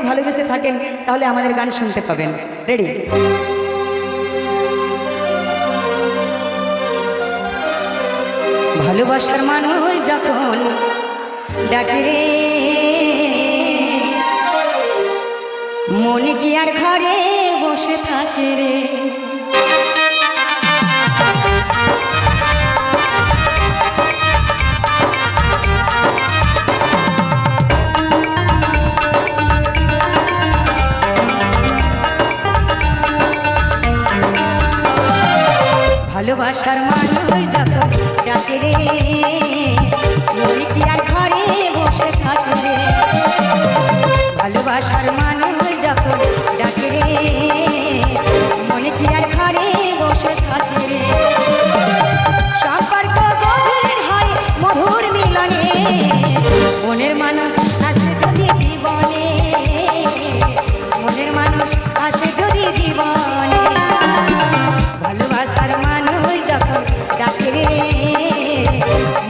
ভালোবেসে থাকেন তাহলে আমাদের গান শুনতে পাবেন। রেডি? ভালোবাসার মানুষ যখন ডাকে রে, মনে কি আর ঘরে বসে থাকে রে। ভালোবাসার মানুষ যখন ডাকে রে, মনে কি আর ঘরে বসে থাকে রে। ভালোবাসার মানুষ যখন ডাকে রে, মনে কি আর ঘরে বসে থাকে রে। সম্পর্ক গভীর হয় মধুর মিলনে, মনের মানুষ আসে যদি জীবনে, মনের মানুষ আসে যদি জীবনে। ভালোবাসার মানুষ যখন ডাকে রে,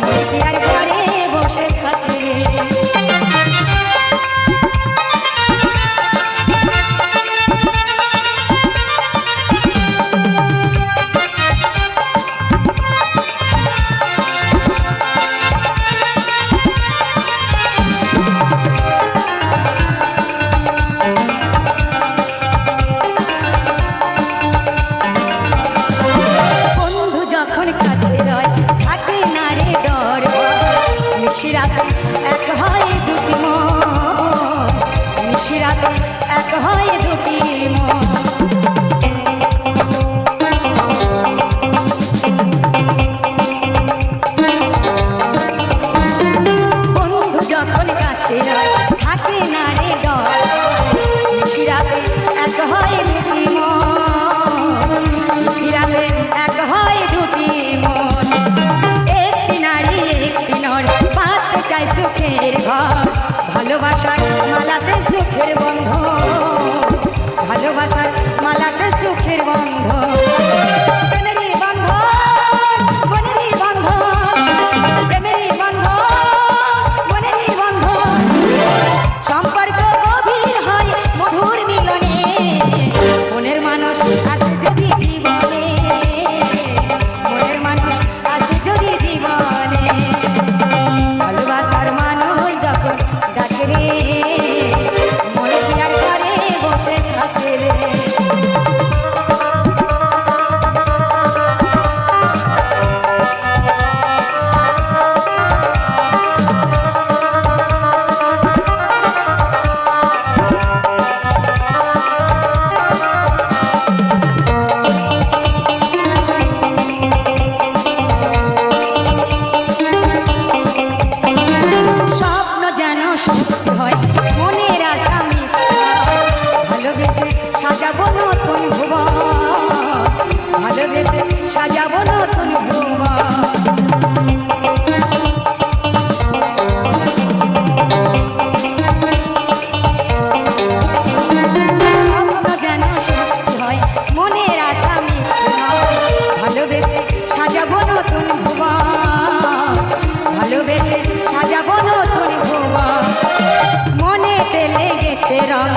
মনে কি আর ঘরে বসে থাকে রে। ভালোবাসার মালাতে সুখের বন্ধ, ভালোবাসার মালাতে সুখের বন্ধ। প্রেমেরই বন্ধ, মনেরই বন্ধ, প্রেমেরই বন্ধ, মনেরই বন্ধ। সম্পর্ক গভীর হয় মধুর মিলনে, মনের মানুষ আসে যদি জীবনে, মনের মানুষ আসে যদি জীবনে। ভালোবাসার মানুষ যখন ডাকে রে, মনে কি আর ঘরে বসে থাকে রে। সাজাবো নতুন ভুবন, ভালোবেসে সাজাবো নতুন ভুবন। স্বপ্ন যেন সত্যি হয়, মনের আশা মিথ্যে নয়। ভালোবেসে সাজাবো নতুন ভুবন, ভালোবেসে সাজাবো নতুন ভুবন। মনেতে লেগেছে রং